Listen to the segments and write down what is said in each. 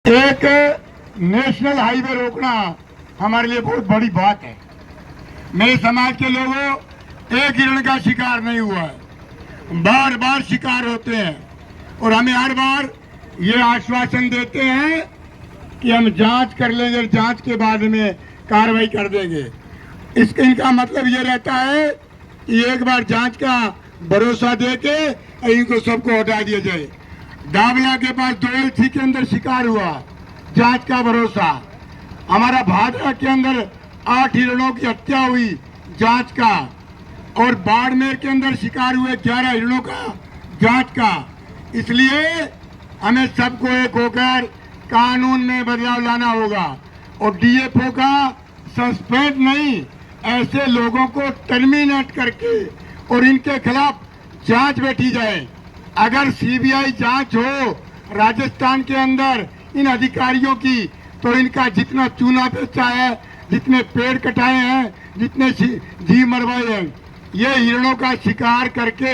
एक national highway रोकना हमारे लिए बहुत बड़ी बात है। मेरे समाज के लोगों एक हिरण का शिकार नहीं हुआ है, बार बार शिकार होते हैं और हमें हर बार ये आश्वासन देते हैं कि हम जांच कर लेंगे, जांच के बाद में कार्रवाई कर देंगे। इनका मतलब ये रहता है कि एक बार जांच का भरोसा देके इनको सबको हटा दिया जाए। दावला के पास दोलछी के अंदर शिकार हुआ, जांच का भरोसा। हमारा भादरा के अंदर 8 हिरणों की हत्या हुई, जांच का। और बाड़मेर के अंदर शिकार हुए 11 हिरणों का, जांच का। इसलिए हमें सबको एक होकर कानून में बदलाव लाना होगा और डीएफओ का सस्पेंड नहीं, ऐसे लोगों को टर्मिनेट करके और इनके खिलाफ जांच बैठी जाए। अगर सीबीआई जांच हो राजस्थान के अंदर इन अधिकारियों की, तो इनका जितना चूना बेचा है, जितने पेड़ कटाए हैं, जितने जीव मरवाए हैं, ये हिरणों का शिकार करके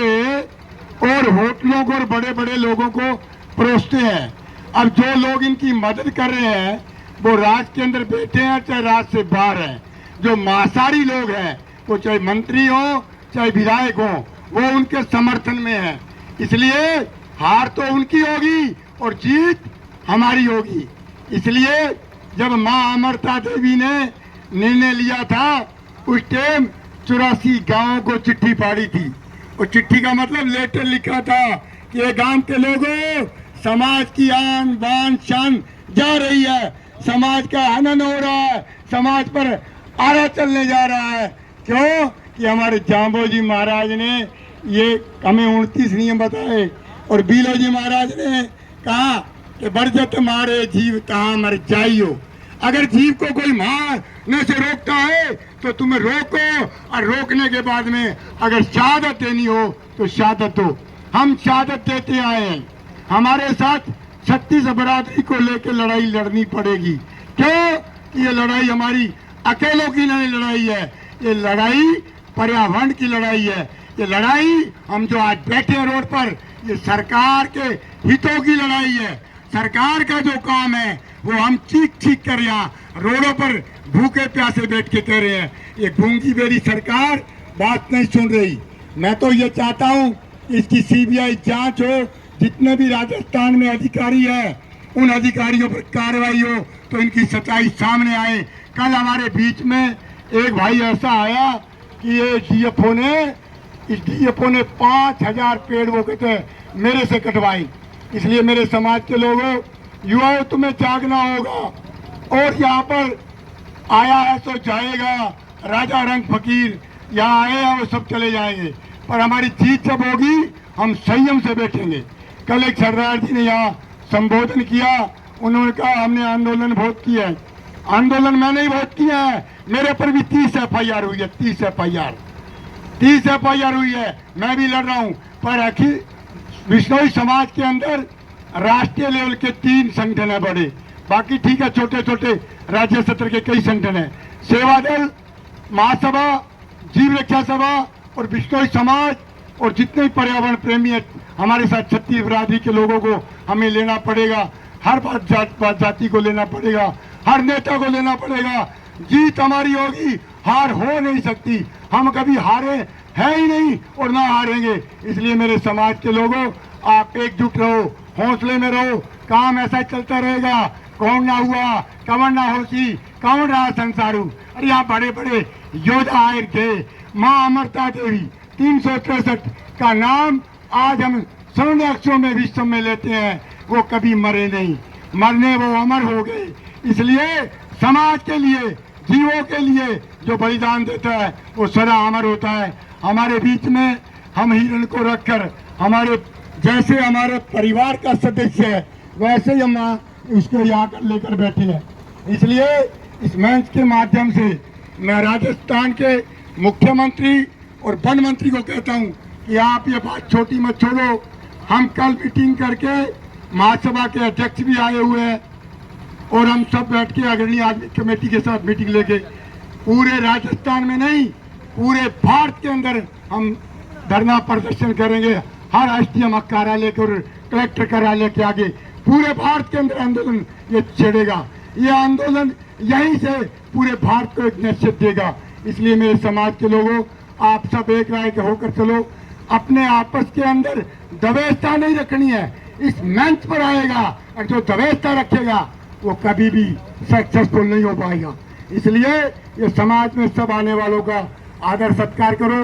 और होटलों को और बड़े बड़े लोगों को परोसते हैं। अब जो लोग इनकी मदद कर रहे हैं वो राज के अंदर बैठे हैं चाहे राज से बाहर हैं। जो मांसाहारी लोग हैं, वो चाहे मंत्री हो चाहे विधायक हो, वो उनके समर्थन में है। इसलिए हार तो उनकी होगी और जीत हमारी होगी। इसलिए जब मां अमरता देवी ने निर्णय लिया था, उस टाइम 84 गांवों को चिट्ठी फाड़ी थी और चिट्ठी का मतलब लेटर लिखा था कि ये गांव के लोगों, समाज की आन बान शान जा रही है, समाज का हनन हो रहा है, समाज पर आरा चलने जा रहा है। क्यों कि हमारे जाम्बोजी महाराज ने ये हमें 29 नियम बताए और बीलोजी महाराज ने कहा कि बरजत मारे जीव तहाँ मर जाइयो। अगर जीव को कोई मारने से रोकता है तो तुम्हें रोको, और रोकने के बाद में अगर शहादत देनी हो तो शहादत दो। हम शहादत देते आए हैं। हमारे साथ 36 बरादरी को लेकर लड़ाई लड़नी पड़ेगी। क्यों कि ये लड़ाई हमारी अकेलों की नहीं लड़ाई है, ये लड़ाई पर्यावरण की लड़ाई है। ये लड़ाई हम जो आज बैठे हैं रोड पर, ये सरकार के हितों की लड़ाई है। सरकार का जो काम है वो हम चीख चीख कर यहाँ रोडों पर भूखे प्यासे बैठ के कह रहे हैं। ये गूंगी बेरी सरकार बात नहीं सुन रही। मैं तो ये चाहता हूँ इसकी सीबीआई जांच हो, जितने भी राजस्थान में अधिकारी है उन अधिकारियों पर कार्रवाई हो तो इनकी सच्चाई सामने आए। कल हमारे बीच में एक भाई ऐसा आया कि ये डीएफओ ने 5000 पेड़ वो कहते मेरे से कटवाई। इसलिए मेरे समाज के लोगों, युवाओं, तुम्हें जागना होगा। और यहाँ पर आया है तो जाएगा, राजा रंग फकीर यहाँ आए हैं वो सब चले जाएंगे, पर हमारी जीत जब होगी हम संयम से बैठेंगे। कल एक सरदार जी ने यहाँ संबोधन किया, उन्होंने कहा हमने आंदोलन बहुत किया है। आंदोलन मैंने ही बहुत किया है, मेरे पर भी 30 FIR हुई है, 30 FIR हुई है। मैं भी लड़ रहा हूँ, पर आखिर विश्नोई समाज के अंदर राष्ट्रीय लेवल के 3 संगठन है बड़े, बाकी ठीक है छोटे छोटे राज्य स्तर के कई संगठन है। सेवा दल, महासभा, जीव रक्षा सभा और विश्नोई समाज और जितने पर्यावरण प्रेमी है हमारे साथ 36 बरादरी के लोगों को हमें लेना पड़ेगा। हर बात जाति को लेना पड़ेगा, हर नेता को लेना पड़ेगा। जीत हमारी होगी, हार हो नहीं सकती। हम कभी हारे है ही नहीं और ना हारेंगे। इसलिए मेरे समाज के लोगों, आप एकजुट रहो, हौसले में रहो, काम ऐसा चलता रहेगा। कौन ना हुआ कवन ना होसी, कौन रहा संसारू। अरे यहाँ बड़े बड़े योद्धा आए थे, माँ अमरता देवी 363 का नाम आज हम स्वर्ण अक्षरों में विश्व में लेते हैं। वो कभी मरे नहीं, मरने वो अमर हो गए। इसलिए समाज के लिए, जीवों के लिए जो बलिदान देता है वो सदा अमर होता है। हमारे बीच में हम हिरण को रखकर, हमारे जैसे हमारे परिवार का सदस्य है वैसे ही हम उसको यहाँ कर लेकर बैठे हैं। इसलिए इस मंच के माध्यम से मैं राजस्थान के मुख्यमंत्री और वन मंत्री को कहता हूँ कि आप ये बात छोटी मत छोड़ो। हम कल मीटिंग करके, महासभा के अध्यक्ष भी आए हुए हैं और हम सब बैठ के अग्रणी आदमी कमेटी के साथ मीटिंग लेके पूरे राजस्थान में नहीं पूरे भारत के अंदर हम धरना प्रदर्शन करेंगे। हर SDM कार्यालय के और कलेक्टर कार्यालय के आगे पूरे भारत के अंदर आंदोलन ये छेड़ेगा। ये आंदोलन यहीं से पूरे भारत को एक निश्चित देगा। इसलिए मेरे समाज के लोगों, आप सब एक राय के होकर चलो। अपने आपस के अंदर दवेशता नहीं रखनी है। इस मंच पर आएगा और जो दवेशता रखेगा वो कभी भी सक्सेसफुल नहीं हो पाएगा। इसलिए ये समाज में सब आने वालों का आदर सत्कार करो।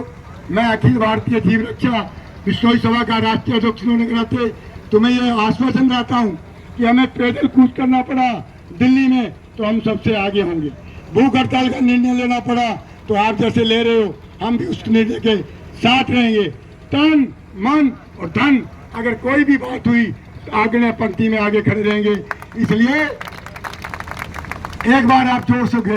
मैं अखिल भारतीय जीव रक्षा विश्नोई सभा का राष्ट्रीय अध्यक्ष होने के नाते तुम्हें ये आश्वासन देता हूँ कि हमें पैदल कूच करना पड़ा दिल्ली में तो हम सबसे आगे होंगे। भूख हड़ताल का निर्णय लेना पड़ा तो आप जैसे ले रहे हो, हम भी उस निर्णय के साथ रहेंगे। तन मन और धन अगर कोई भी बात हुई तो आगे पंक्ति में आगे खड़े रहेंगे। इसलिए एक बार आप जोर से